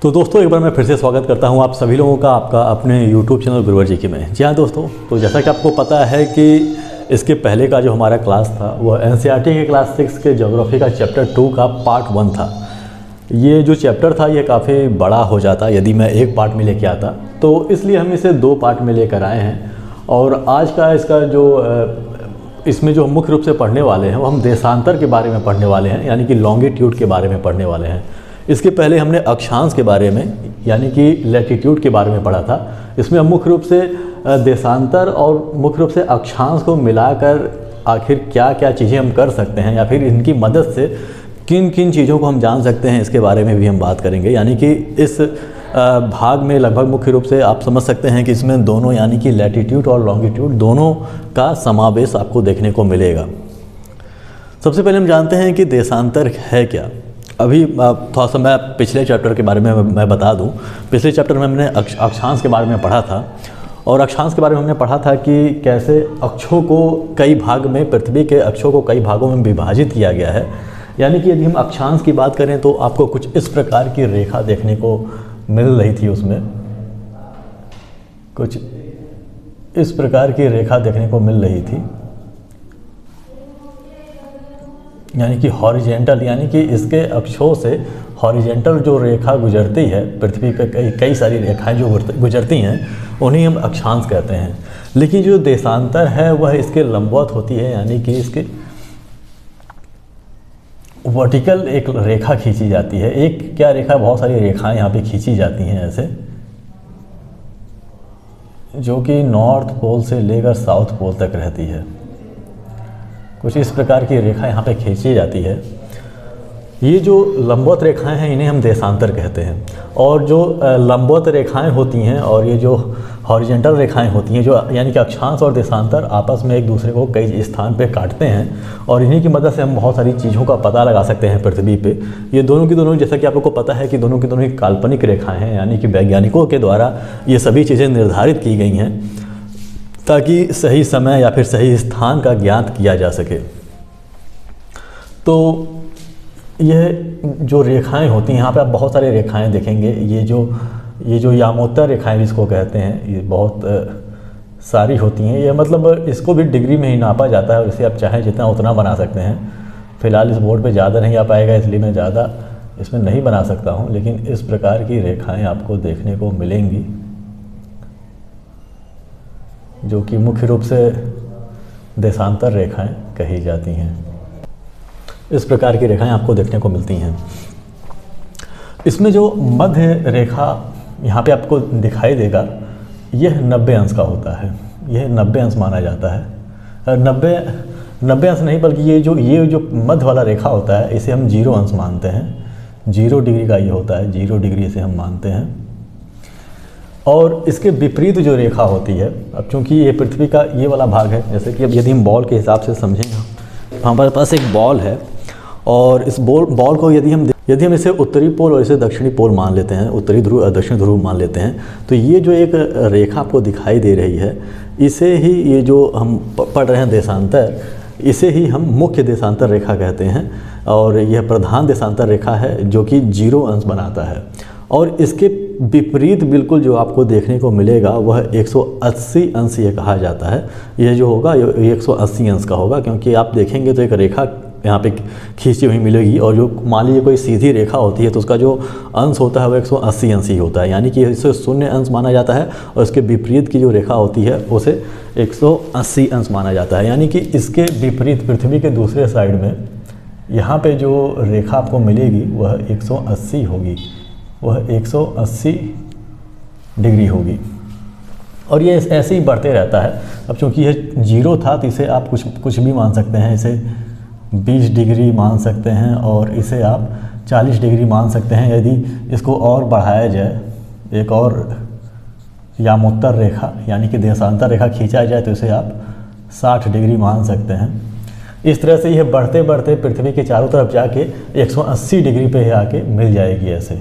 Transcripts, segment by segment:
तो दोस्तों एक बार मैं फिर से स्वागत करता हूं आप सभी लोगों का आपका अपने YouTube चैनल गुरुवर जी की में। जी हाँ दोस्तों, तो जैसा कि आपको पता है कि इसके पहले का जो हमारा क्लास था वह NCERT के क्लास 6 के ज्योग्राफी का चैप्टर 2 का पार्ट 1 था। ये जो चैप्टर था ये काफ़ी बड़ा हो जाता यदि मैं एक पार्ट में लेके आता, तो इसलिए हम इसे 2 पार्ट में लेकर आए हैं। और आज का इसका जो इसमें जो मुख्य रूप से पढ़ने वाले हैं वो हम देशांतर के बारे में पढ़ने वाले हैं, यानी कि लॉन्गिट्यूड के बारे में पढ़ने वाले हैं। इसके पहले हमने अक्षांश के बारे में यानी कि लैटिट्यूड के बारे में पढ़ा था। इसमें हम मुख्य रूप से देशांतर और मुख्य रूप से अक्षांश को मिलाकर आखिर क्या क्या चीज़ें हम कर सकते हैं या फिर इनकी मदद से किन किन चीज़ों को हम जान सकते हैं, इसके बारे में भी हम बात करेंगे। यानी कि इस भाग में लगभग मुख्य रूप से आप समझ सकते हैं कि इसमें दोनों यानी कि लैटिट्यूड और लॉन्गिट्यूड दोनों का समावेश आपको देखने को मिलेगा। सबसे पहले हम जानते हैं कि देशांतर है क्या। अभी थोड़ा सा मैं पिछले चैप्टर के बारे में मैं बता दूं। पिछले चैप्टर में हमने अक्षांश के बारे में पढ़ा था और अक्षांश के बारे में हमने पढ़ा था कि कैसे अक्षों को कई भाग में, पृथ्वी के अक्षों को कई भागों में विभाजित किया गया है। यानी कि यदि हम अक्षांश की बात करें तो आपको कुछ इस प्रकार की रेखा देखने को मिल रही थी। उसमें कुछ इस प्रकार की रेखा देखने को मिल रही थी, यानी कि हॉरिजेंटल, यानी कि इसके अक्षों से हॉरिजेंटल जो रेखा गुजरती है पृथ्वी पे, कई सारी रेखाएं जो गुजरती हैं उन्हें हम अक्षांश कहते हैं। लेकिन जो देशांतर है वह इसके लंबवत होती है, यानी कि इसके वर्टिकल एक रेखा खींची जाती है। एक क्या रेखा, बहुत सारी रेखाएं यहाँ पे खींची जाती हैं ऐसे, जो कि नॉर्थ पोल से लेकर साउथ पोल तक रहती है। कुछ इस प्रकार की रेखा यहाँ पे खींची जाती है। ये जो लंबवत रेखाएं हैं इन्हें हम देशांतर कहते हैं। और जो लंबवत रेखाएं होती हैं और ये जो हॉरिजेंटल रेखाएं होती हैं, जो यानी कि अक्षांश और देशांतर आपस में एक दूसरे को कई स्थान पे काटते हैं और इन्हीं की मदद से हम बहुत सारी चीज़ों का पता लगा सकते हैं पृथ्वी पे। ये दोनों की दोनों, जैसा कि आप लोग को पता है कि दोनों की दोनों एक काल्पनिक रेखाएँ हैं, यानी कि वैज्ञानिकों के द्वारा ये सभी चीज़ें निर्धारित की गई हैं ताकि सही समय या फिर सही स्थान का ज्ञात किया जा सके। तो यह जो रेखाएं होती हैं, यहाँ पे आप बहुत सारी रेखाएं देखेंगे। ये जो यामोत्तर रेखाएं जिसको कहते हैं, ये बहुत सारी होती हैं। ये मतलब इसको भी डिग्री में ही नापा जाता है और इसे आप चाहें जितना उतना बना सकते हैं। फ़िलहाल इस बोर्ड पे ज़्यादा नहीं आ पाएगा, इसलिए मैं ज़्यादा इसमें नहीं बना सकता हूँ, लेकिन इस प्रकार की रेखाएँ आपको देखने को मिलेंगी जो कि मुख्य रूप से देशांतर रेखाएं कही जाती हैं। इस प्रकार की रेखाएं आपको देखने को मिलती हैं। इसमें जो मध्य रेखा यहाँ पे आपको दिखाई देगा, यह 90 अंश का होता है। यह 90 अंश माना जाता है। 90 अंश नहीं, बल्कि ये जो मध्य वाला रेखा होता है इसे हम 0 अंश मानते हैं। 0 डिग्री का ये होता है, 0 डिग्री से हम मानते हैं। और इसके विपरीत जो रेखा होती है, अब चूंकि ये पृथ्वी का ये वाला भाग है, जैसे कि अब यदि हम बॉल के हिसाब से समझें, हमारे पास एक बॉल है और इस बॉल को यदि हम इसे उत्तरी पोल और इसे दक्षिणी पोल मान लेते हैं, उत्तरी ध्रुव और दक्षिणी ध्रुव मान लेते हैं, तो ये जो एक रेखा आपको दिखाई दे रही है, इसे ही ये जो हम पढ़ रहे हैं देशांतर, इसे ही हम मुख्य देशांतर रेखा कहते हैं। और यह प्रधान देशांतर रेखा है जो कि 0 अंश बनाता है। और इसके विपरीत बिल्कुल जो आपको देखने को मिलेगा वह 180 अंश ये कहा जाता है। यह जो होगा ये 180 अंश का होगा, क्योंकि आप देखेंगे तो एक रेखा यहाँ पे खींची हुई मिलेगी और जो मान लीजिए कोई सीधी रेखा होती है तो उसका जो अंश होता है वो 180 अंश ही होता है, यानी कि इसे 0 अंश माना जाता है। और इसके विपरीत की जो रेखा होती है उसे 180 अंश माना जाता है। यानी कि इसके विपरीत पृथ्वी के दूसरे साइड में यहाँ पे जो रेखा आपको मिलेगी वह 180 होगी, वह 180 डिग्री होगी। और ये ऐसे ही बढ़ते रहता है। अब चूँकि यह 0 था तो इसे आप कुछ भी मान सकते हैं। इसे 20 डिग्री मान सकते हैं और इसे आप 40 डिग्री मान सकते हैं। यदि इसको और बढ़ाया जाए, एक और यामोत्तर रेखा यानी कि देशांतर रेखा खींचा जाए तो इसे आप 60 डिग्री मान सकते हैं। इस तरह से यह बढ़ते बढ़ते पृथ्वी के चारों तरफ जाके 180 डिग्री पे आके मिल जाएगी। ऐसे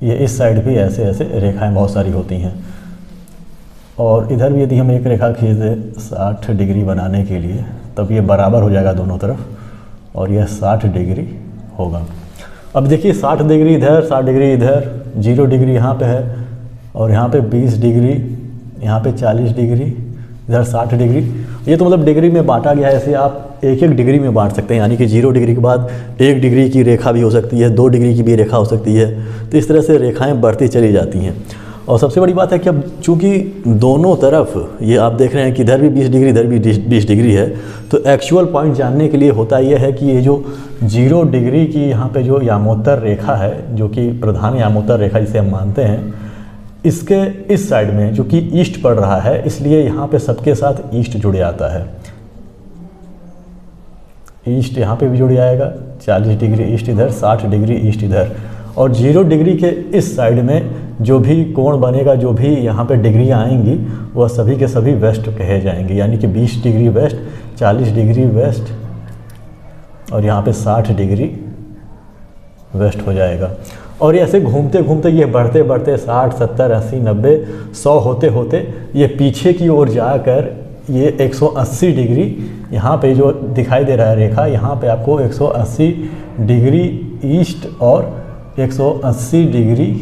ये इस साइड भी ऐसे रेखाएं बहुत सारी होती हैं। और इधर भी यदि हम एक रेखा खींच दें 60 डिग्री बनाने के लिए, तब ये बराबर हो जाएगा दोनों तरफ और यह 60 डिग्री होगा। अब देखिए 60 डिग्री इधर, 60 डिग्री इधर, 0 डिग्री यहाँ पे है, और यहाँ पे 20 डिग्री, यहाँ पे 40 डिग्री, इधर 60 डिग्री। ये तो मतलब डिग्री में बांटा गया है, ऐसे आप एक एक डिग्री में बांट सकते हैं, यानी कि 0 डिग्री के बाद 1 डिग्री की रेखा भी हो सकती है, 2 डिग्री की भी रेखा हो सकती है। तो इस तरह से रेखाएं बढ़ती चली जाती हैं। और सबसे बड़ी बात है कि अब चूँकि दोनों तरफ ये आप देख रहे हैं कि इधर भी 20 डिग्री, इधर भी 20 डिग्री है, तो एक्चुअल पॉइंट जानने के लिए होता यह है कि ये जो 0 डिग्री की यहाँ पे जो यामोत्तर रेखा है, जो कि प्रधान यामोत्तर रेखा जिसे हम मानते हैं, इसके इस साइड में जो कि ईस्ट पड़ रहा है, इसलिए यहाँ पे सबके साथ ईस्ट जुड़ जाता है। ईस्ट यहाँ पे भी जुड़ जाएगा, 40 डिग्री ईस्ट इधर, 60 डिग्री ईस्ट इधर। और 0 डिग्री के इस साइड में जो भी कोण बनेगा, जो भी यहाँ पे डिग्रियाँ आएंगी, वह सभी के सभी वेस्ट कहे जाएंगे, यानी कि 20 डिग्री वेस्ट, 40 डिग्री वेस्ट, और यहाँ पे 60 डिग्री वेस्ट हो जाएगा। और ये ऐसे घूमते घूमते ये बढ़ते बढ़ते 60, 70, 80, 90, 100 होते होते ये पीछे की ओर जाकर ये 180 डिग्री यहाँ पे जो दिखाई दे रहा है रेखा, यहाँ पे आपको 180 डिग्री ईस्ट और 180 डिग्री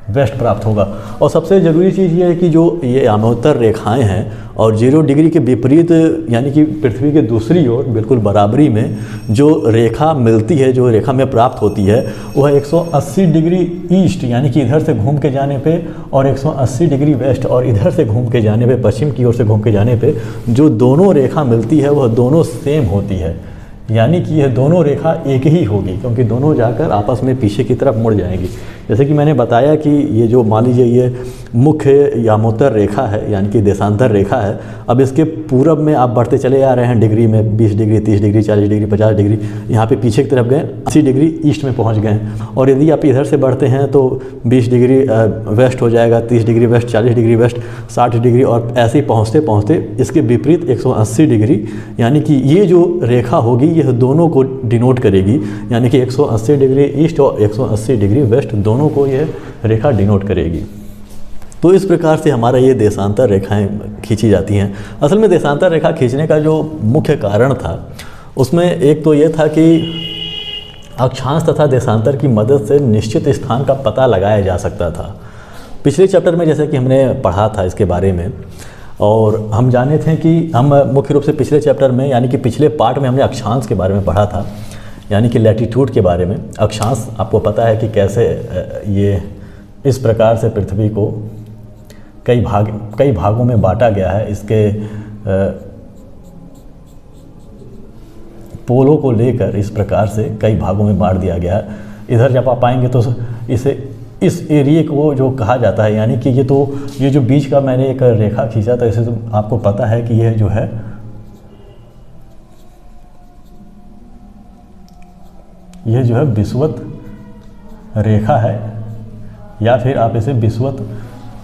वेस्ट प्राप्त होगा। और सबसे ज़रूरी चीज़ ये है कि जो ये यामोत्तर रेखाएं हैं और 0 डिग्री के विपरीत, यानी कि पृथ्वी के दूसरी ओर बिल्कुल बराबरी में जो रेखा मिलती है, जो रेखा में प्राप्त होती है, वह 180 डिग्री ईस्ट, यानी कि इधर से घूम के जाने पे, और 180 डिग्री वेस्ट, और इधर से घूम के जाने पे, पश्चिम की ओर से घूम के जाने पे जो दोनों रेखा मिलती है वह दोनों सेम होती है। यानी कि यह दोनों रेखा एक ही होगी, क्योंकि दोनों जाकर आपस में पीछे की तरफ मुड़ जाएंगी। जैसे कि मैंने बताया कि ये जो मान लीजिए ये मुख्य यामोत्तर रेखा है, यानी कि देशांतर रेखा है। अब इसके पूरब में आप बढ़ते चले आ रहे हैं डिग्री में, 20 डिग्री, 30 डिग्री, 40 डिग्री, 50 डिग्री, यहाँ पे पीछे की तरफ गए, 80 डिग्री ईस्ट में पहुँच गए। और यदि आप इधर से बढ़ते हैं तो 20 डिग्री वेस्ट हो जाएगा, 30 degree west, 40 degree west, 60 degree, और ऐसे ही पहुँचते पहुँचते इसके विपरीत 180 डिग्री, यानी कि ये जो रेखा होगी यह दोनों को डिनोट करेगी, यानी कि 180 डिग्री ईस्ट और 180 डिग्री वेस्ट दोनों को यह रेखा डिनोट करेगी। तो इस प्रकार से हमारा ये देशांतर रेखाएं खींची जाती हैं। असल में देशांतर रेखा खींचने का जो मुख्य कारण था उसमें एक तो ये था कि अक्षांश तथा देशांतर की मदद से निश्चित स्थान का पता लगाया जा सकता था। पिछले चैप्टर में जैसे कि हमने पढ़ा था इसके बारे में, और हम जाने थे कि हम मुख्य रूप से पिछले चैप्टर में, यानी कि पिछले पार्ट में हमने अक्षांश के बारे में पढ़ा था, यानी कि लैटीट्यूड के बारे में। अक्षांश आपको पता है कि कैसे ये इस प्रकार से पृथ्वी को कई भागों में बांटा गया है। इसके पोलों को लेकर इस प्रकार से कई भागों में बांट दिया गया है। इधर जब आप आएंगे तो इस एरिए को जो कहा जाता है, यानी कि ये जो बीच का मैंने एक रेखा खींचा था, इसे तो आपको पता है कि यह जो है विषुवत रेखा है, या फिर आप इसे विषुवत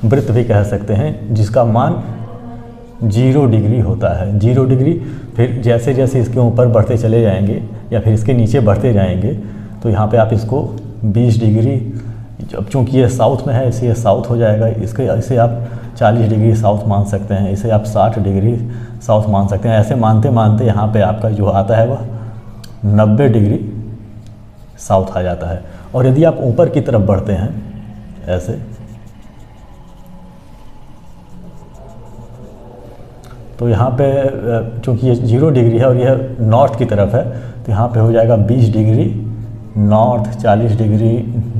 वृत्त भी कह सकते हैं, जिसका मान 0 डिग्री होता है। 0 डिग्री, फिर जैसे जैसे इसके ऊपर बढ़ते चले जाएंगे या फिर इसके नीचे बढ़ते जाएंगे, तो यहाँ पे आप इसको 20 डिग्री, अब चूँकि ये साउथ में है इसलिए साउथ हो जाएगा, इसे आप 40 डिग्री साउथ मान सकते हैं, इसे आप 60 डिग्री साउथ मान सकते हैं। ऐसे मानते मानते यहाँ पे आपका जो आता है वह 90 डिग्री साउथ आ जाता है। और यदि आप ऊपर की तरफ बढ़ते हैं ऐसे, तो यहाँ पे चूँकि ये 0 डिग्री है और यह नॉर्थ की तरफ है, तो यहाँ पे हो जाएगा 20 डिग्री नॉर्थ, 40 डिग्री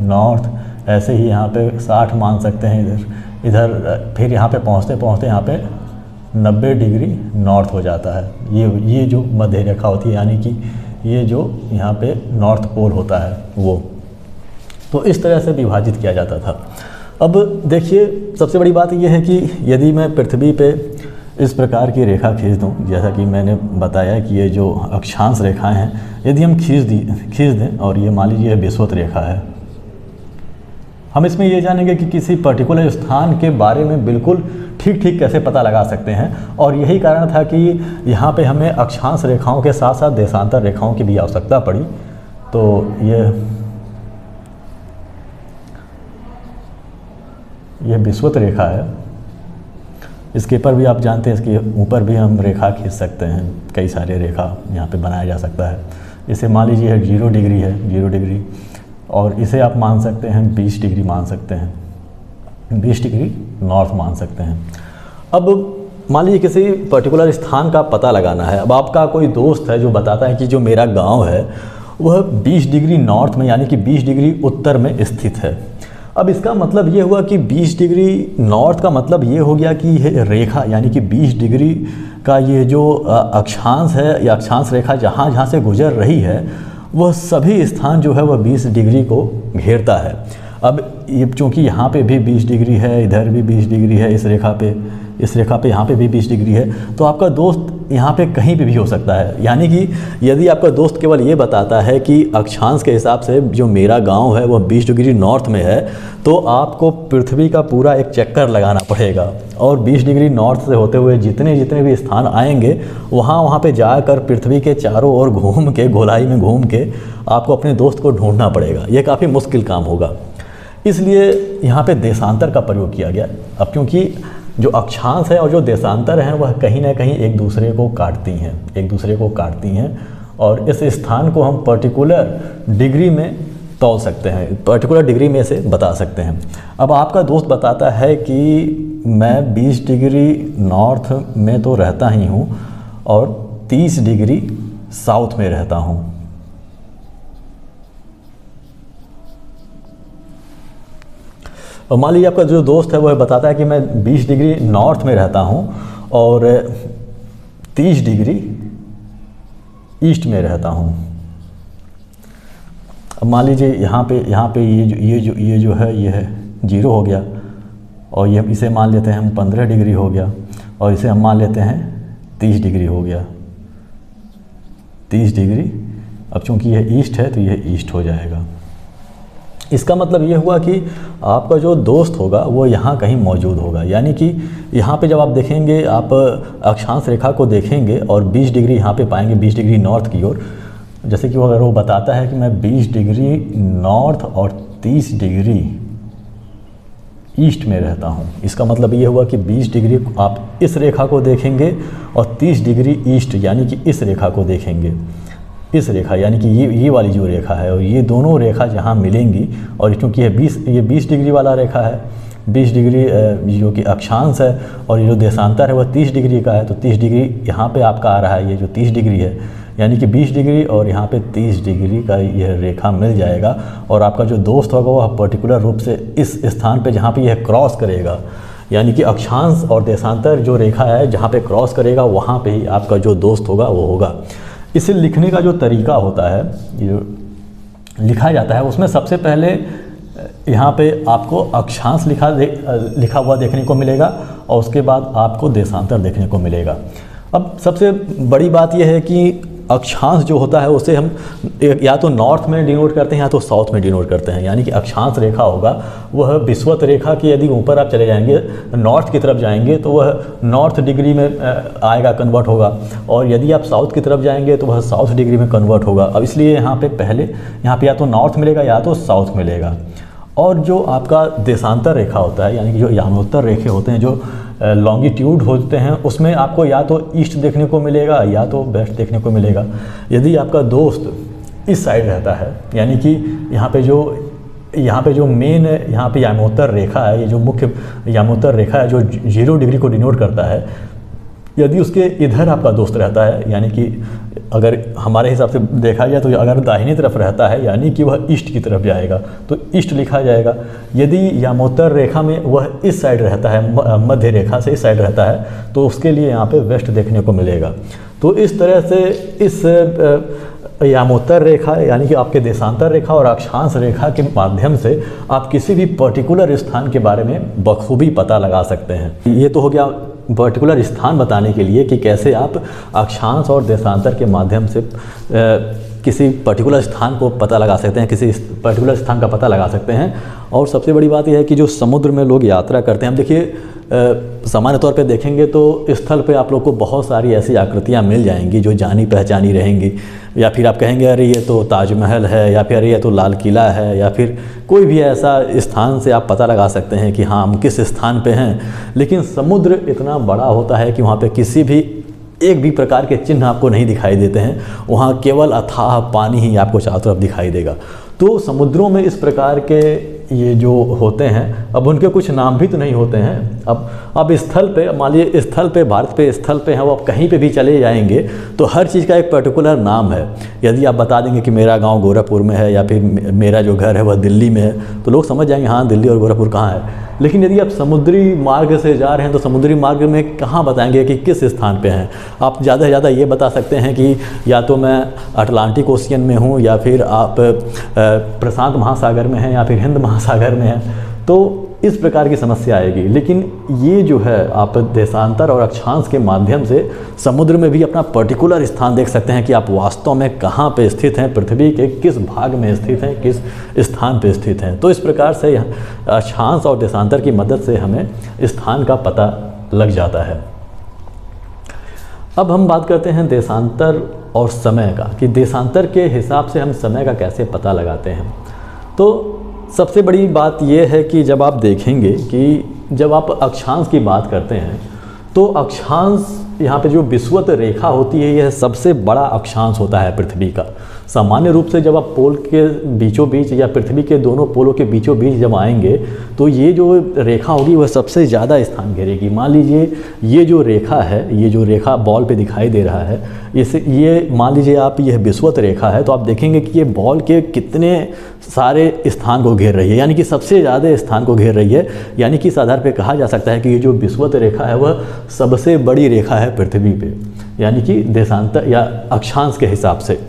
नॉर्थ, ऐसे ही यहाँ पे 60 मान सकते हैं इधर, फिर यहाँ पे पहुँचते पहुँचते यहाँ पे 90 डिग्री नॉर्थ हो जाता है। ये जो मध्य रेखा होती है, यानी कि ये जो यहाँ पे नॉर्थ पोल होता है वो, तो इस तरह से विभाजित किया जाता था। अब देखिए सबसे बड़ी बात यह है कि यदि मैं पृथ्वी पे इस प्रकार की रेखा खींच दूँ, जैसा कि मैंने बताया कि ये जो अक्षांश रेखाएं हैं, यदि हम खींच दें और ये मान लीजिए विषुवत रेखा है, हम इसमें ये जानेंगे कि किसी पर्टिकुलर स्थान के बारे में बिल्कुल ठीक कैसे पता लगा सकते हैं। और यही कारण था कि यहाँ पे हमें अक्षांश रेखाओं के साथ साथ देशांतर रेखाओं की भी आवश्यकता पड़ी। तो ये विषुवत रेखा है, इसके ऊपर भी आप जानते हैं, इसके ऊपर भी हम रेखा खींच सकते हैं, कई सारे रेखा यहाँ पे बनाया जा सकता है। इसे मान लीजिए है 0 डिग्री है, 0 डिग्री, और इसे आप मान सकते हैं 20 डिग्री मान सकते हैं, 20 डिग्री नॉर्थ मान सकते हैं। अब मान लीजिए किसी पर्टिकुलर स्थान का पता लगाना है। अब आपका कोई दोस्त है जो बताता है कि जो मेरा गांव है वह 20 डिग्री नॉर्थ में यानी कि 20 डिग्री उत्तर में स्थित है। अब इसका मतलब ये हुआ कि 20 डिग्री नॉर्थ का मतलब ये हो गया कि यह रेखा यानी कि 20 डिग्री का ये जो अक्षांश है या अक्षांश रेखा जहाँ जहाँ से गुजर रही है वह सभी स्थान जो है वह 20 डिग्री को घेरता है। अब ये चूँकि यहाँ पे भी 20 डिग्री है, इधर भी 20 डिग्री है, इस रेखा पे यहाँ पे भी 20 डिग्री है, तो आपका दोस्त यहाँ पे कहीं पे भी हो सकता है। यानी कि यदि आपका दोस्त केवल ये बताता है कि अक्षांश के हिसाब से जो मेरा गांव है वह 20 डिग्री नॉर्थ में है, तो आपको पृथ्वी का पूरा एक चक्कर लगाना पड़ेगा और 20 डिग्री नॉर्थ से होते हुए जितने जितने भी स्थान आएंगे वहाँ पे जाकर पृथ्वी के चारों ओर घूम के, गोलाई में घूम के आपको अपने दोस्त को ढूंढना पड़ेगा। ये काफ़ी मुश्किल काम होगा, इसलिए यहाँ पे देशांतर का प्रयोग किया गया। अब क्योंकि जो अक्षांश है और जो देशांतर हैं वह कहीं ना कहीं एक दूसरे को काटती हैं और इस स्थान को हम पर्टिकुलर डिग्री में तौल सकते हैं, पर्टिकुलर डिग्री में से बता सकते हैं। अब आपका दोस्त बताता है कि मैं 20 डिग्री नॉर्थ में तो रहता ही हूँ और 30 डिग्री साउथ में रहता हूँ। और मान लीजिए आपका जो दोस्त है वह बताता है कि मैं 20 डिग्री नॉर्थ में रहता हूँ और 30 डिग्री ईस्ट में रहता हूँ। अब मान लीजिए यहाँ पे ये जो है ये है 0 हो गया और ये इसे मान लेते हैं हम 15 डिग्री हो गया और इसे हम मान लेते हैं 30 डिग्री हो गया, 30 डिग्री। अब चूँकि यह ईस्ट है तो यह ईस्ट हो जाएगा। इसका मतलब ये हुआ कि आपका जो दोस्त होगा वो यहाँ कहीं मौजूद होगा। यानी कि यहाँ पे जब आप देखेंगे, आप अक्षांश रेखा को देखेंगे और 20 डिग्री यहाँ पे पाएंगे, 20 डिग्री नॉर्थ की ओर। जैसे कि अगर वो बताता है कि मैं 20 डिग्री नॉर्थ और 30 डिग्री ईस्ट में रहता हूँ, इसका मतलब ये हुआ कि 20 डिग्री आप इस रेखा को देखेंगे और 30 डिग्री ईस्ट यानी कि इस रेखा को देखेंगे, इस रेखा यानी कि ये वाली जो रेखा है और ये दोनों रेखा जहाँ मिलेंगी, और क्योंकि ये 20 डिग्री वाला रेखा है, 20 डिग्री जो कि अक्षांश है और ये जो देशांतर है वह 30 डिग्री का है, तो 30 डिग्री यहाँ पे आपका आ रहा है, ये जो 30 डिग्री है यानी कि 20 डिग्री और यहाँ पे 30 डिग्री का यह रेखा मिल जाएगा। और आपका जो दोस्त होगा वह पर्टिकुलर रूप से इस स्थान पे जहाँ पे यह क्रॉस करेगा, यानी कि अक्षांश और देशांतर जो रेखा है जहाँ पे क्रॉस करेगा वहाँ पे ही आपका जो दोस्त होगा वो होगा। इसे लिखने का जो तरीका होता है, ये लिखा जाता है, उसमें सबसे पहले यहाँ पे आपको अक्षांश लिखा हुआ देखने को मिलेगा और उसके बाद आपको देशांतर देखने को मिलेगा। अब सबसे बड़ी बात यह है कि अक्षांश जो होता है उसे हम या तो नॉर्थ में डिनोट करते हैं या तो साउथ में डिनोट करते हैं। यानी कि अक्षांश रेखा होगा वह विषुवत रेखा के यदि ऊपर आप चले जाएंगे, नॉर्थ की तरफ जाएंगे तो वह नॉर्थ डिग्री में आएगा, कन्वर्ट होगा, और यदि आप साउथ की तरफ जाएंगे तो वह साउथ डिग्री में कन्वर्ट होगा। अब इसलिए यहाँ पे पहले यहाँ पे या तो नॉर्थ मिलेगा या तो साउथ मिलेगा। और जो आपका देशांतर रेखा होता है यानी कि जो यामोत्तर रेखे होते हैं, जो लॉन्गिट्यूड होते हैं, उसमें आपको या तो ईस्ट देखने को मिलेगा या तो वेस्ट देखने को मिलेगा। यदि आपका दोस्त इस साइड रहता है यानी कि यहाँ पे जो मेन यहाँ पे यामोत्तर रेखा है, ये जो मुख्य यामोत्तर रेखा है जो 0 डिग्री को डिनोट करता है, यदि उसके इधर आपका दोस्त रहता है यानी कि अगर हमारे हिसाब से देखा जाए तो अगर दाहिनी तरफ रहता है यानी कि वह ईस्ट की तरफ जाएगा तो ईस्ट लिखा जाएगा। यदि यामोत्तर रेखा में वह इस साइड रहता है, मध्य रेखा से इस साइड रहता है, तो उसके लिए यहाँ पे वेस्ट देखने को मिलेगा। तो इस तरह से इस यामोत्तर रेखा यानी कि आपके देशांतर रेखा और अक्षांश रेखा के माध्यम से आप किसी भी पर्टिकुलर स्थान के बारे में बखूबी पता लगा सकते हैं। ये तो हो गया पर्टिकुलर स्थान बताने के लिए कि कैसे आप अक्षांश और देशांतर के माध्यम से किसी पर्टिकुलर स्थान को पता लगा सकते हैं, किसी पर्टिकुलर स्थान का पता लगा सकते हैं। और सबसे बड़ी बात यह है कि जो समुद्र में लोग यात्रा करते हैं, हम देखिए सामान्य तौर पे देखेंगे तो स्थल पे आप लोग को बहुत सारी ऐसी आकृतियाँ मिल जाएंगी जो जानी पहचानी रहेंगी, या फिर आप कहेंगे अरे ये तो ताजमहल है, या फिर अरे ये तो लाल किला है, या फिर कोई भी ऐसा स्थान से आप पता लगा सकते हैं कि हाँ हम किस स्थान पे हैं। लेकिन समुद्र इतना बड़ा होता है कि वहाँ पे किसी भी एक भी प्रकार के चिन्ह आपको नहीं दिखाई देते हैं, वहाँ केवल अथाह पानी ही आपको चारों तरफ दिखाई देगा। तो समुद्रों में इस प्रकार के ये जो होते हैं, अब उनके कुछ नाम भी तो नहीं होते हैं। अब स्थल पे, मान लीजिए स्थल पे, भारत पे स्थल पे हैं, वो आप कहीं पे भी चले जाएंगे तो हर चीज़ का एक पर्टिकुलर नाम है। यदि आप बता देंगे कि मेरा गांव गोरखपुर में है या फिर मेरा जो घर है वह दिल्ली में है, तो लोग समझ जाएंगे हाँ दिल्ली और गोरखपुर कहाँ है। लेकिन यदि आप समुद्री मार्ग से जा रहे हैं तो समुद्री मार्ग में कहाँ बताएंगे कि किस स्थान पे हैं। आप ज़्यादा से ज़्यादा ये बता सकते हैं कि या तो मैं अटलांटिक ओशियन में हूँ, या फिर आप प्रशांत महासागर में हैं, या फिर हिंद महासागर में हैं। तो इस प्रकार की समस्या आएगी। लेकिन ये जो है आप देशांतर और अक्षांश के माध्यम से समुद्र में भी अपना पर्टिकुलर स्थान देख सकते हैं कि आप वास्तव में कहाँ पे स्थित हैं, पृथ्वी के किस भाग में स्थित हैं, किस स्थान पे स्थित हैं। तो इस प्रकार से अक्षांश और देशांतर की मदद से हमें स्थान का पता लग जाता है। अब हम बात करते हैं देशांतर और समय का, कि देशांतर के हिसाब से हम समय का कैसे पता लगाते हैं। तो सबसे बड़ी बात यह है कि जब आप देखेंगे कि जब आप अक्षांश की बात करते हैं तो अक्षांश, यहाँ पे जो विषुवत रेखा होती है, यह सबसे बड़ा अक्षांश होता है पृथ्वी का। सामान्य रूप से जब आप पोल के बीचों बीच या पृथ्वी के दोनों पोलों के बीचों बीच जब आएंगे तो ये जो रेखा होगी वह सबसे ज़्यादा स्थान घेरेगी। मान लीजिए ये जो रेखा है, ये जो रेखा बॉल पे दिखाई दे रहा है, ये मान लीजिए आप, यह विषुवत रेखा है, तो आप देखेंगे कि ये बॉल के कितने सारे स्थान को घेर रही है, यानी कि सबसे ज़्यादा स्थान को घेर रही है। यानी कि इस आधार पर कहा जा सकता है कि ये जो विषुवत रेखा है वह सबसे बड़ी रेखा है पृथ्वी पे, यानी कि देशांतर या अक्षांश के हिसाब से।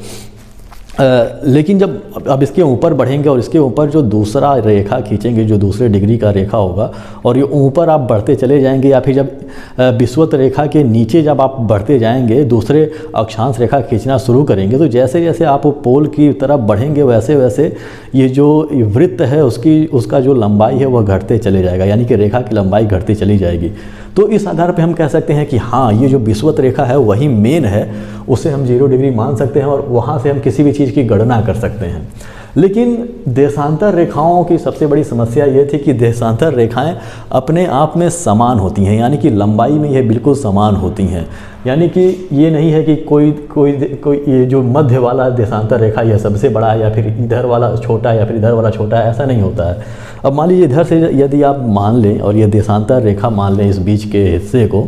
लेकिन जब अब इसके ऊपर बढ़ेंगे और इसके ऊपर जो दूसरा रेखा खींचेंगे, जो दूसरे डिग्री का रेखा होगा, और ये ऊपर आप बढ़ते चले जाएंगे, या फिर जब विषुवत रेखा के नीचे जब आप बढ़ते जाएंगे, दूसरे अक्षांश रेखा खींचना शुरू करेंगे, तो जैसे जैसे आप पोल की तरफ बढ़ेंगे वैसे वैसे ये जो वृत्त है उसका जो लंबाई है वह घटते चले जाएगा, यानी कि रेखा की लंबाई घटती चली जाएगी। तो इस आधार पे हम कह सकते हैं कि हाँ, ये जो विषुवत रेखा है वही मेन है, उसे हम 0 डिग्री मान सकते हैं और वहाँ से हम किसी भी चीज़ की गणना कर सकते हैं। लेकिन देशांतर रेखाओं की सबसे बड़ी समस्या ये थी कि देशांतर रेखाएं अपने आप में समान होती हैं, यानी कि लंबाई में ये बिल्कुल समान होती हैं। यानी कि ये नहीं है कि कोई ये जो मध्य वाला देशांतर रेखा यह सबसे बड़ा है, या फिर इधर वाला छोटा है, या फिर इधर वाला छोटा है, ऐसा नहीं होता है। अब मान लीजिए इधर से यदि आप मान लें और ये देशांतर रेखा मान लें इस बीच के हिस्से को,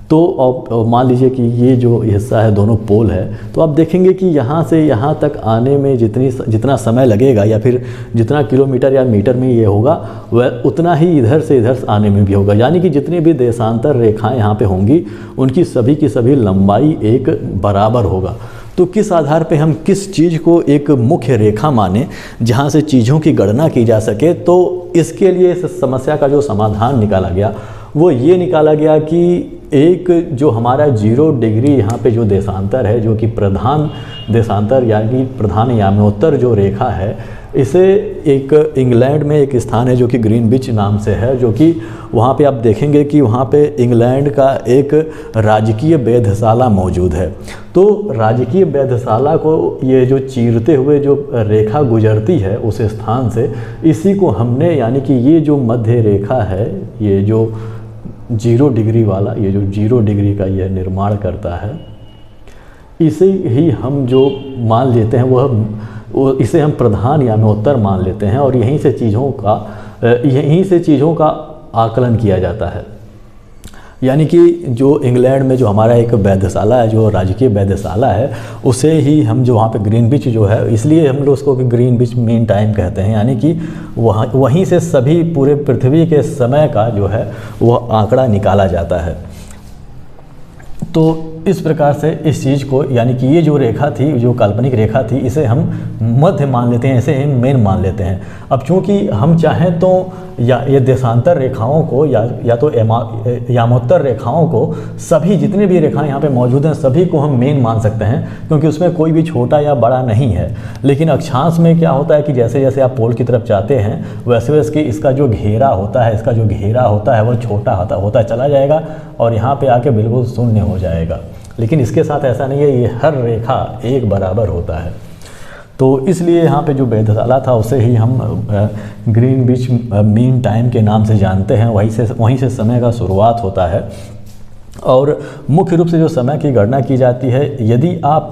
तो मान लीजिए कि ये जो हिस्सा है दोनों पोल है, तो आप देखेंगे कि यहाँ से यहाँ तक आने में जितना समय लगेगा, या फिर जितना किलोमीटर या मीटर में ये होगा, वह उतना ही इधर से इधर आने में भी होगा। यानी कि जितनी भी देशांतर रेखाएं यहाँ पे होंगी उनकी सभी की सभी लंबाई एक बराबर होगा। तो किस आधार पे हम किस चीज़ को एक मुख्य रेखा माने जहाँ से चीज़ों की गणना की जा सके, तो इसके लिए इस समस्या का जो समाधान निकाला गया वो ये निकाला गया कि एक जो हमारा 0 डिग्री यहाँ पे जो देशांतर है, जो कि प्रधान देशांतर यानी प्रधान यामोत्तर जो रेखा है, इसे एक इंग्लैंड में एक स्थान है जो कि ग्रीनविच नाम से है, जो कि वहाँ पे आप देखेंगे कि वहाँ पे इंग्लैंड का एक राजकीय वेधशाला मौजूद है। तो राजकीय वेधशाला को ये जो चीरते हुए जो रेखा गुजरती है उस स्थान से, इसी को हमने, यानी कि ये जो मध्य रेखा है, ये जो 0 डिग्री वाला, ये जो 0 डिग्री का यह निर्माण करता है, इसे ही हम जो मान लेते हैं वह इसे हम प्रधान यामोत्तर मान लेते हैं, और यहीं से चीज़ों का आकलन किया जाता है। यानी कि जो इंग्लैंड में जो हमारा एक वेधशाला है, जो राजकीय वेधशाला है, उसे ही हम जो वहाँ पे ग्रीनविच जो है, इसलिए हम लोग उसको ग्रीनविच मीन टाइम कहते हैं। यानी कि वहीं से सभी पूरे पृथ्वी के समय का जो है वह आंकड़ा निकाला जाता है। तो इस प्रकार से इस चीज़ को, यानी कि ये जो रेखा थी, जो काल्पनिक रेखा थी, इसे हम मध्य मान लेते हैं, इसे हम मेन मान लेते हैं। अब चूँकि हम चाहें तो या ये देशांतर रेखाओं को या तो यामोत्तर रेखाओं को, सभी जितने भी रेखाएं यहाँ पे मौजूद हैं सभी को हम मेन मान सकते हैं, क्योंकि उसमें कोई भी छोटा या बड़ा नहीं है। लेकिन अक्षांश में क्या होता है कि जैसे जैसे आप पोल की तरफ जाते हैं वैसे वैसे इसका जो घेरा होता है वह छोटा होता चला जाएगा और यहाँ पर आके बिल्कुल शून्य हो जाएगा। लेकिन इसके साथ ऐसा नहीं है, ये हर रेखा एक बराबर होता है। तो इसलिए यहाँ पे जो वेधशाला था उसे ही हम ग्रीनविच मीन टाइम के नाम से जानते हैं। वहीं से समय का शुरुआत होता है। और मुख्य रूप से जो समय की गणना की जाती है, यदि आप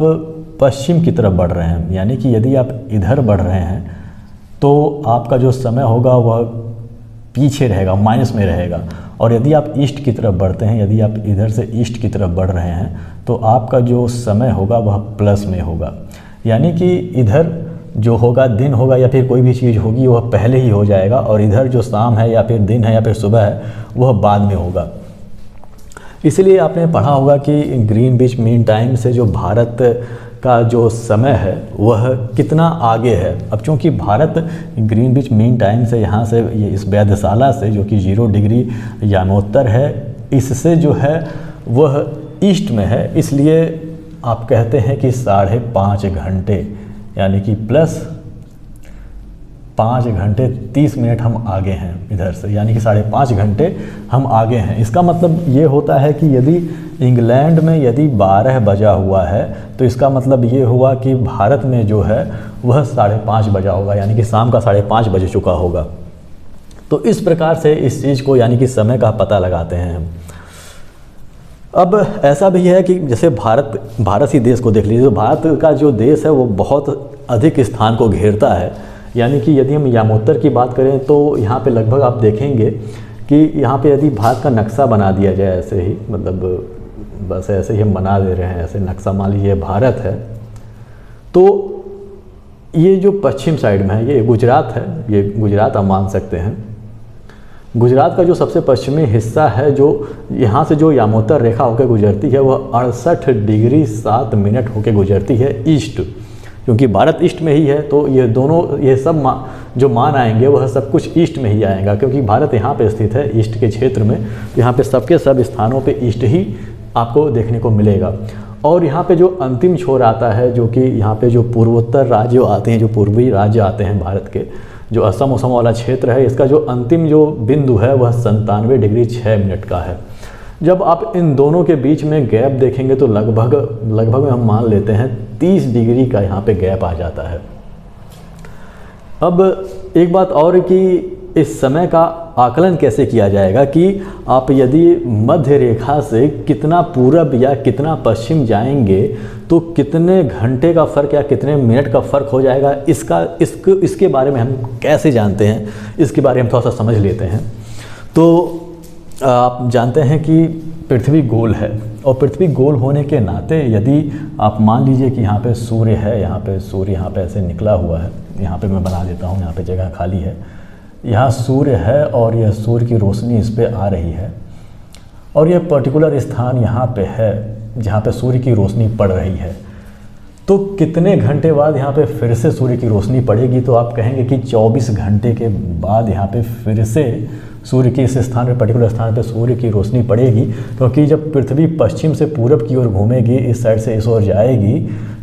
पश्चिम की तरफ बढ़ रहे हैं, यानी कि यदि आप इधर बढ़ रहे हैं तो आपका जो समय होगा वह पीछे रहेगा, माइनस में रहेगा। और यदि आप ईस्ट की तरफ बढ़ते हैं, यदि आप इधर से ईस्ट की तरफ बढ़ रहे हैं तो आपका जो समय होगा वह प्लस में होगा। यानी कि इधर जो होगा दिन होगा या फिर कोई भी चीज़ होगी वह पहले ही हो जाएगा, और इधर जो शाम है या फिर दिन है या फिर सुबह है वह बाद में होगा। इसलिए आपने पढ़ा होगा कि ग्रीनविच मीन टाइम से जो भारत का जो समय है वह कितना आगे है। अब चूँकि भारत ग्रीनविच मीन टाइम से यहाँ से ये इस वेधशाला से जो कि 0 डिग्री यामोत्तर है, इससे जो है वह ईस्ट में है, इसलिए आप कहते हैं कि 5.5 घंटे यानी कि प्लस 5 घंटे 30 मिनट हम आगे हैं इधर से, यानी कि 5.5 घंटे हम आगे हैं। इसका मतलब ये होता है कि यदि इंग्लैंड में यदि 12 बजा हुआ है तो इसका मतलब ये हुआ कि भारत में जो है वह 5:30 बजा होगा, यानी कि शाम का 5:30 बज चुका होगा। तो इस प्रकार से इस चीज़ को यानी कि समय का पता लगाते हैं हम। अब ऐसा भी है कि जैसे भारत ही देश को देख लीजिए, तो भारत का जो देश है वो बहुत अधिक स्थान को घेरता है। यानी कि यदि हम यामोत्तर की बात करें तो यहाँ पे लगभग आप देखेंगे कि यहाँ पे यदि भारत का नक्शा बना दिया जाए ऐसे ही, मतलब बस ऐसे ही हम बना दे रहे हैं, ऐसे नक्शा मान लीजिए भारत है, तो ये जो पश्चिम साइड में है ये गुजरात है, ये गुजरात आप मान सकते हैं। गुजरात का जो सबसे पश्चिमी हिस्सा है, जो यहाँ से जो यामोत्तर रेखा होकर गुजरती है वह 68 डिग्री 7 मिनट होकर गुजरती है ईस्ट, क्योंकि भारत ईस्ट में ही है। तो ये दोनों ये सब जो मान आएंगे वह सब कुछ ईस्ट में ही आएगा, क्योंकि भारत यहाँ पे स्थित है ईस्ट के क्षेत्र में। यहाँ पे सबके सब स्थानों पे ईस्ट ही आपको देखने को मिलेगा। और यहाँ पे जो अंतिम छोर आता है, जो कि यहाँ पे जो पूर्वोत्तर राज्य आते हैं, जो पूर्वी राज्य आते हैं भारत के, जो असम उसम वाला क्षेत्र है, इसका जो अंतिम जो बिंदु है वह 97 डिग्री 6 मिनट का है। जब आप इन दोनों के बीच में गैप देखेंगे तो लगभग हम मान लेते हैं 30 डिग्री का यहाँ पे गैप आ जाता है। अब एक बात और कि इस समय का आकलन कैसे किया जाएगा कि आप यदि मध्य रेखा से कितना पूरब या कितना पश्चिम जाएंगे तो कितने घंटे का फ़र्क या कितने मिनट का फ़र्क हो जाएगा, इसके बारे में हम कैसे जानते हैं, इसके बारे में थोड़ा सा समझ लेते हैं। तो आप जानते हैं कि पृथ्वी गोल है, और पृथ्वी गोल होने के नाते यदि आप मान लीजिए कि यहाँ पे सूर्य है, यहाँ पे सूर्य यहाँ पे ऐसे निकला हुआ है, यहाँ पे मैं बना देता हूँ, यहाँ पे जगह खाली है, यहाँ सूर्य है और यह सूर्य की रोशनी इस पे आ रही है, और यह पर्टिकुलर स्थान यहाँ पे है जहाँ पे सूर्य की रोशनी पड़ रही है। तो कितने घंटे बाद यहाँ पे फिर से सूर्य की रोशनी पड़ेगी, तो आप कहेंगे कि 24 घंटे के बाद यहाँ पे फिर से सूर्य के इस स्थान पे, पर्टिकुलर स्थान पे सूर्य की रोशनी पड़ेगी, क्योंकि जब पृथ्वी पश्चिम से पूरब की ओर घूमेगी, इस साइड से इस ओर जाएगी,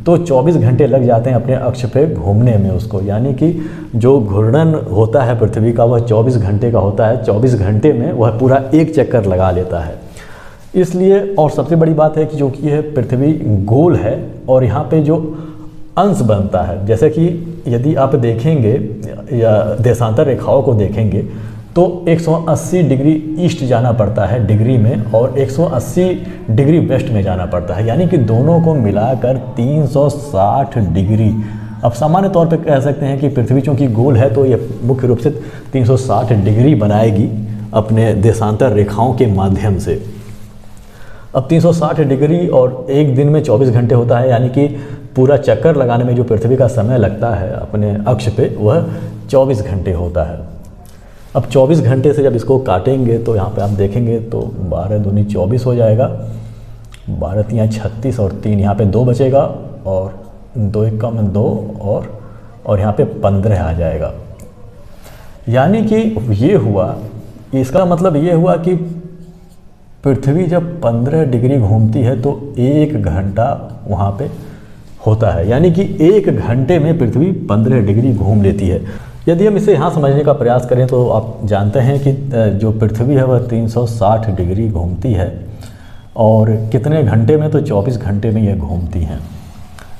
तो 24 घंटे लग जाते हैं अपने अक्ष पे घूमने में उसको। यानी कि जो घूर्णन होता है पृथ्वी का वह 24 घंटे का होता है, 24 घंटे में वह पूरा एक चक्कर लगा लेता है। इसलिए और सबसे बड़ी बात है कि जो कि यह पृथ्वी गोल है और यहाँ पे जो अंश बनता है, जैसे कि यदि आप देखेंगे या देशांतर रेखाओं को देखेंगे तो 180 डिग्री ईस्ट जाना पड़ता है डिग्री में, और 180 डिग्री वेस्ट में जाना पड़ता है, यानी कि दोनों को मिलाकर 360 डिग्री। अब सामान्य तौर पे कह सकते हैं कि पृथ्वी चूँकि गोल है तो ये मुख्य रूप से 360 डिग्री बनाएगी अपने देशांतर रेखाओं के माध्यम से। अब 360 डिग्री और एक दिन में 24 घंटे होता है, यानी कि पूरा चक्कर लगाने में जो पृथ्वी का समय लगता है अपने अक्ष पे वह 24 घंटे होता है। अब 24 घंटे से जब इसको काटेंगे तो यहाँ पे आप देखेंगे तो 12 दूनी 24 हो जाएगा, 12 तियाँ 36 और 3 यहाँ पे 2 बचेगा, और 2 एक कम 2 और यहाँ पे 15 आ जाएगा। यानी कि ये हुआ, इसका मतलब ये हुआ कि पृथ्वी जब 15 डिग्री घूमती है तो 1 घंटा वहाँ पे होता है, यानी कि 1 घंटे में पृथ्वी 15 डिग्री घूम लेती है। यदि हम इसे यहाँ समझने का प्रयास करें तो आप जानते हैं कि जो पृथ्वी है वह 360 डिग्री घूमती है, और कितने घंटे में, तो 24 घंटे में यह घूमती हैं।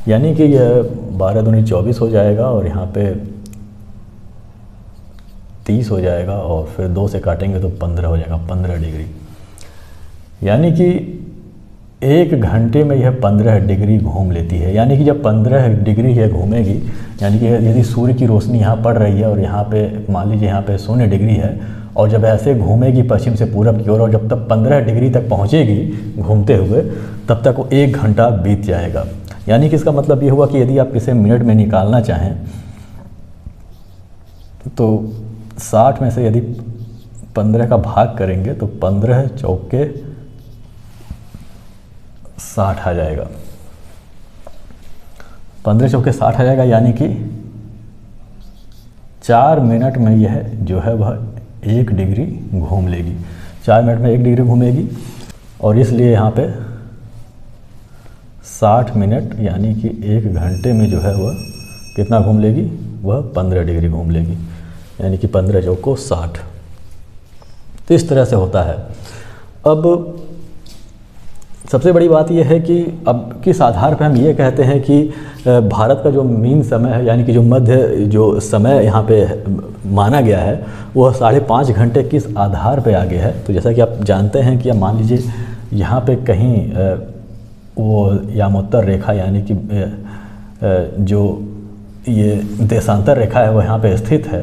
यानी कि यह 12 दूनी 24 हो जाएगा, और यहाँ पे 30 हो जाएगा, और फिर 2 से काटेंगे तो 15 हो जाएगा, 15 डिग्री। यानी कि 1 घंटे में यह 15 डिग्री घूम लेती है। यानी कि जब 15 डिग्री यह घूमेगी, यानी कि यदि सूर्य की रोशनी यहाँ पड़ रही है और यहाँ पे मान लीजिए यहाँ पे 0 डिग्री है, और जब ऐसे घूमेगी पश्चिम से पूरब की ओर, और जब तक 15 डिग्री तक पहुँचेगी घूमते हुए, तब तक वो 1 घंटा बीत जाएगा। यानी कि इसका मतलब ये हुआ कि यदि आप इसे मिनट में निकालना चाहें तो 60 में से यदि 15 का भाग करेंगे तो 15 चौके 60 आ जाएगा। 15 चौके 60 आ जाएगा, यानी कि 4 मिनट में यह जो है वह 1 डिग्री घूम लेगी। 4 मिनट में 1 डिग्री घूमेगी, और इसलिए यहाँ पे 60 मिनट यानी कि 1 घंटे में जो है वह कितना घूम लेगी, वह 15 डिग्री घूम लेगी, यानी कि 15 चौको 60। तो इस तरह से होता है। अब सबसे बड़ी बात यह है कि अब किस आधार पर हम ये कहते हैं कि भारत का जो मीन समय है, यानी कि जो मध्य जो समय यहाँ पे माना गया है, वह 5.5 घंटे किस आधार पे आगे है। तो जैसा कि आप जानते हैं कि अब मान लीजिए यहाँ पे कहीं वो यामोत्तर रेखा, यानी कि जो ये देशांतर रेखा है वो यहाँ पे स्थित है,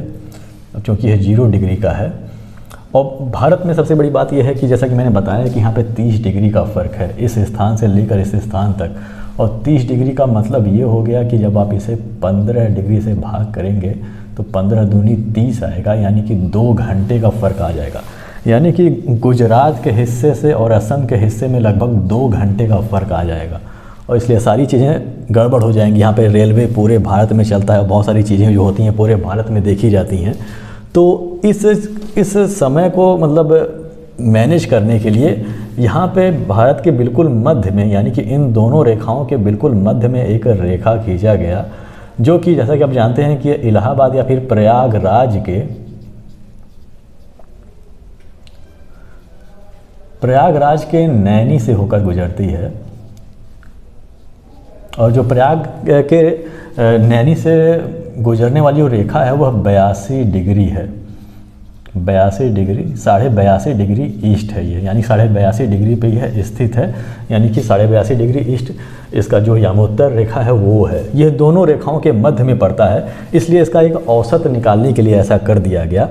क्योंकि यह 0 डिग्री का है। और भारत में सबसे बड़ी बात यह है कि जैसा कि मैंने बताया कि यहाँ पे 30 डिग्री का फ़र्क है इस स्थान से लेकर इस स्थान तक। और 30 डिग्री का मतलब ये हो गया कि जब आप इसे 15 डिग्री से भाग करेंगे तो 15 दूनी 30 आएगा, यानी कि 2 घंटे का फ़र्क आ जाएगा। यानी कि गुजरात के हिस्से से और असम के हिस्से में लगभग 2 घंटे का फ़र्क आ जाएगा, और इसलिए सारी चीज़ें गड़बड़ हो जाएंगी। यहाँ पे रेलवे पूरे भारत में चलता है, बहुत सारी चीज़ें जो होती हैं पूरे भारत में देखी जाती हैं। तो इस समय को मतलब मैनेज करने के लिए यहाँ पे भारत के बिल्कुल मध्य में, यानी कि इन दोनों रेखाओं के बिल्कुल मध्य में एक रेखा खींचा गया, जो कि जैसा कि आप जानते हैं कि इलाहाबाद या फिर प्रयागराज के नैनी से होकर गुजरती है। और जो प्रयाग के नैनी से गुजरने वाली जो रेखा है वह 82 डिग्री है। 82 डिग्री, 82.5 डिग्री ईस्ट है ये, यानी 82.5 डिग्री पे यह स्थित है, यानी कि 82.5 डिग्री ईस्ट इसका जो यामोत्तर रेखा है वो है। यह दोनों रेखाओं के मध्य में पड़ता है, इसलिए इसका एक औसत निकालने के लिए ऐसा कर दिया गया।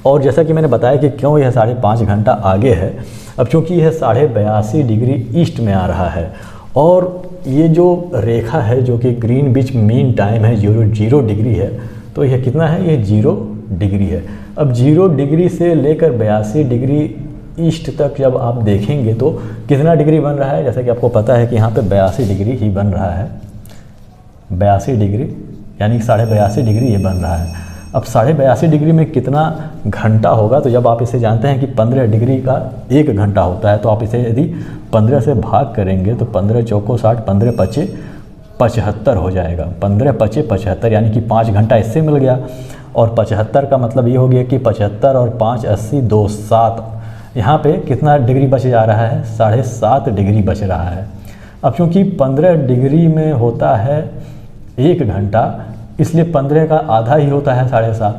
और जैसा कि मैंने बताया कि क्यों यह 5.5 घंटा आगे है, अब चूँकि यह 82.5 डिग्री ईस्ट में आ रहा है, और ये जो रेखा है जो कि ग्रीनविच मीन टाइम है 0 डिग्री है, तो यह कितना है, ये 0 डिग्री है। अब 0 डिग्री से लेकर 82 डिग्री ईस्ट तक जब आप देखेंगे तो कितना डिग्री बन रहा है, जैसा कि आपको पता है कि यहाँ पे 82 डिग्री ही बन रहा है। 82 डिग्री यानी 82.5 डिग्री ये बन रहा है। अब 82.5 डिग्री में कितना घंटा होगा, तो जब आप इसे जानते हैं कि 15 डिग्री का 1 घंटा होता है, तो आप इसे यदि 15 से भाग करेंगे तो 15 चौको 60, 15 पचे 75 हो जाएगा। 15 पचे 75, यानी कि 5 घंटा इससे मिल गया। और 75 का मतलब ये हो गया कि 75 और 5 80 2 7, यहाँ पे कितना डिग्री बच जा रहा है, 7.5 डिग्री बच रहा है। अब चूँकि 15 डिग्री में होता है 1 घंटा, इसलिए 15 का आधा ही होता है 7.5,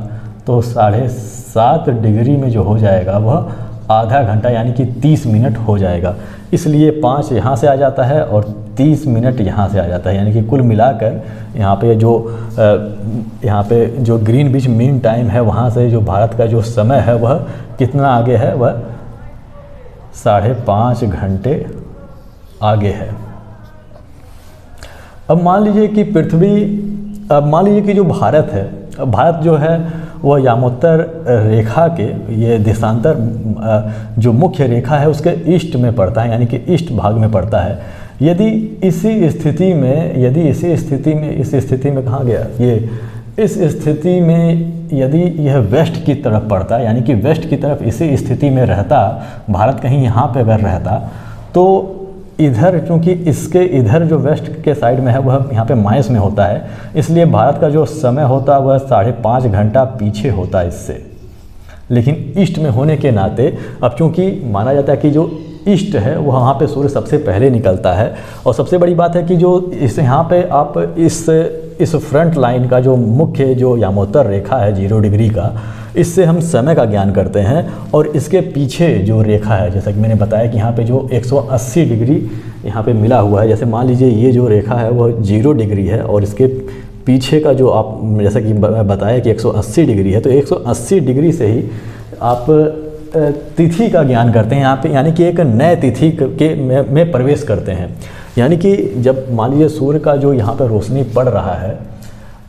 तो 7.5 डिग्री में जो हो जाएगा वह आधा घंटा यानी कि 30 मिनट हो जाएगा। इसलिए 5 यहाँ से आ जाता है और 30 मिनट यहाँ से आ जाता है, यानी कि कुल मिलाकर यहाँ पे जो ग्रीनविच मीन टाइम है वहाँ से जो भारत का जो समय है वह कितना आगे है, वह 5.5 घंटे आगे है। अब मान लीजिए कि जो भारत है, भारत जो है वह यामोत्तर रेखा के ये देशांतर जो मुख्य रेखा है उसके ईस्ट में पड़ता है, यानी कि ईस्ट भाग में पड़ता है। यदि इसी स्थिति में कहाँ गया ये, इस स्थिति में यदि यह वेस्ट की तरफ पड़ता है, यानी कि वेस्ट की तरफ इसी स्थिति में रहता, भारत कहीं यहाँ पे अगर रहता, तो इधर चूँकि इसके इधर जो वेस्ट के साइड में है वह यहाँ पे माइनस में होता है, इसलिए भारत का जो समय होता है वह 5.5 घंटा पीछे होता है इससे। लेकिन ईस्ट में होने के नाते अब चूँकि माना जाता है कि जो ईस्ट है वहाँ पे सूर्य सबसे पहले निकलता है। और सबसे बड़ी बात है कि जो इस यहाँ पे आप इस फ्रंट लाइन का जो मुख्य जो यामोत्तर रेखा है 0 डिग्री का, इससे हम समय का ज्ञान करते हैं। और इसके पीछे जो रेखा है, जैसा कि मैंने बताया कि यहाँ पे जो 180 डिग्री यहाँ पे मिला हुआ है, जैसे मान लीजिए ये जो रेखा है वह 0 डिग्री है और इसके पीछे का जो आप जैसा कि बताया कि 180 डिग्री है, तो 180 डिग्री से ही आप तिथि का ज्ञान करते हैं यहाँ पे, यानी कि एक नए तिथि के में प्रवेश करते हैं। यानी कि जब मान लीजिए सूर्य का जो यहाँ पे रोशनी पड़ रहा है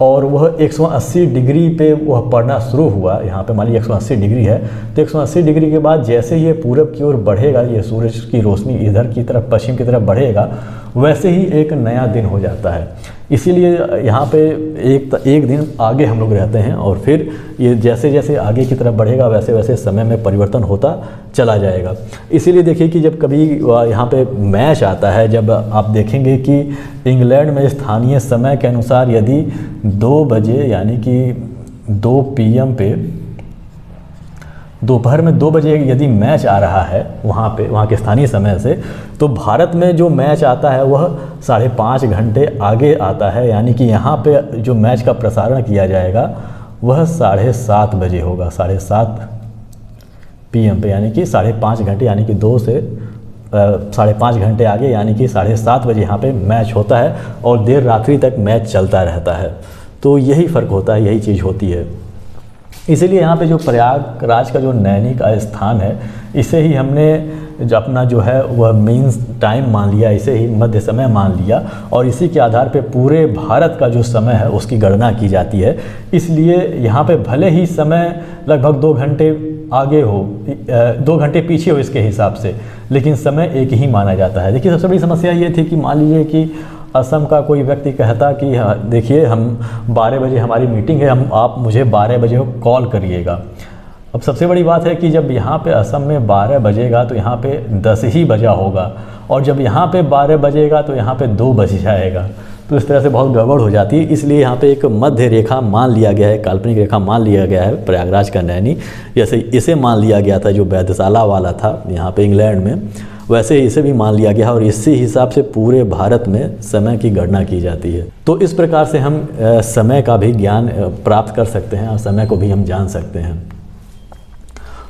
और वह 180 डिग्री पे वह पड़ना शुरू हुआ, यहाँ पे मान लीजिए 180 डिग्री है, तो 180 डिग्री के बाद जैसे ये पूरब की ओर बढ़ेगा, ये सूरज की रोशनी इधर की तरफ पश्चिम की तरफ बढ़ेगा, वैसे ही एक नया दिन हो जाता है। इसीलिए यहाँ पे एक दिन आगे हम लोग रहते हैं और फिर ये जैसे जैसे आगे की तरफ बढ़ेगा वैसे वैसे समय में परिवर्तन होता चला जाएगा। इसीलिए देखिए कि जब कभी यहाँ पे मैच आता है, जब आप देखेंगे कि इंग्लैंड में स्थानीय समय के अनुसार यदि 2 बजे यानी कि 2 PM पे दोपहर में 2 बजे यदि मैच आ रहा है वहाँ के स्थानीय समय से, तो भारत में जो मैच आता है वह 5.5 घंटे आगे आता है। यानी कि यहाँ पे जो मैच का प्रसारण किया जाएगा वह 7:30 बजे होगा, 7:30 PM पे, यानी कि 5.5 घंटे, यानी कि 2 से 5.5 घंटे आगे, यानी कि 7:30 बजे यहाँ पे मैच होता है और देर रात्रि तक मैच चलता रहता है। तो यही फ़र्क होता है, यही चीज़ होती है। इसीलिए यहाँ पे जो प्रयागराज का जो नैनी का स्थान है, इसे ही हमने अपना जो है वह मेन टाइम मान लिया, इसे ही मध्य समय मान लिया और इसी के आधार पे पूरे भारत का जो समय है उसकी गणना की जाती है। इसलिए यहाँ पे भले ही समय लगभग 2 घंटे आगे हो, 2 घंटे पीछे हो इसके हिसाब से, लेकिन समय एक ही माना जाता है। देखिए सबसे बड़ी समस्या ये थी कि मान लीजिए कि असम का कोई व्यक्ति कहता कि देखिए हम 12 बजे हमारी मीटिंग है, आप मुझे 12 बजे कॉल करिएगा। अब सबसे बड़ी बात है कि जब यहाँ पे असम में 12 बजेगा तो यहाँ पे 10 ही बजा होगा और जब यहाँ पे 12 बजेगा तो यहाँ पे 2 बज जाएगा। तो इस तरह से बहुत गड़बड़ हो जाती है। इसलिए यहाँ पे एक मध्य रेखा मान लिया गया है, काल्पनिक रेखा मान लिया गया है प्रयागराज का नैनी, जैसे इसे मान लिया गया था जो वैधशाला वाला था यहाँ पे इंग्लैंड में, वैसे ही इसे भी मान लिया गया और इसी हिसाब से पूरे भारत में समय की गणना की जाती है। तो इस प्रकार से हम समय का भी ज्ञान प्राप्त कर सकते हैं और समय को भी हम जान सकते हैं।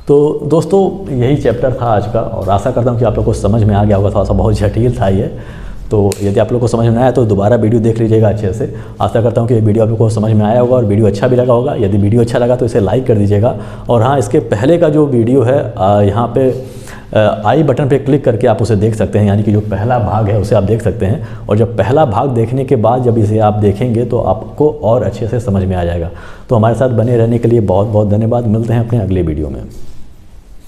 तो दोस्तों यही चैप्टर था आज का और आशा करता हूँ कि आप लोगों को समझ में आ गया होगा। थोड़ा सा बहुत जटिल था ये, तो यदि आप लोगों को समझ में आया तो दोबारा वीडियो देख लीजिएगा अच्छे से। आशा करता हूँ कि ये वीडियो आप लोगों को समझ में आया होगा और वीडियो अच्छा भी लगा होगा। यदि वीडियो अच्छा लगा तो इसे लाइक कर दीजिएगा। और हाँ, इसके पहले का जो वीडियो है यहाँ पे आई बटन पे क्लिक करके आप उसे देख सकते हैं, यानी कि जो पहला भाग है उसे आप देख सकते हैं। और जब पहला भाग देखने के बाद जब इसे आप देखेंगे तो आपको और अच्छे से समझ में आ जाएगा। तो हमारे साथ बने रहने के लिए बहुत बहुत धन्यवाद। मिलते हैं अपने अगले वीडियो में।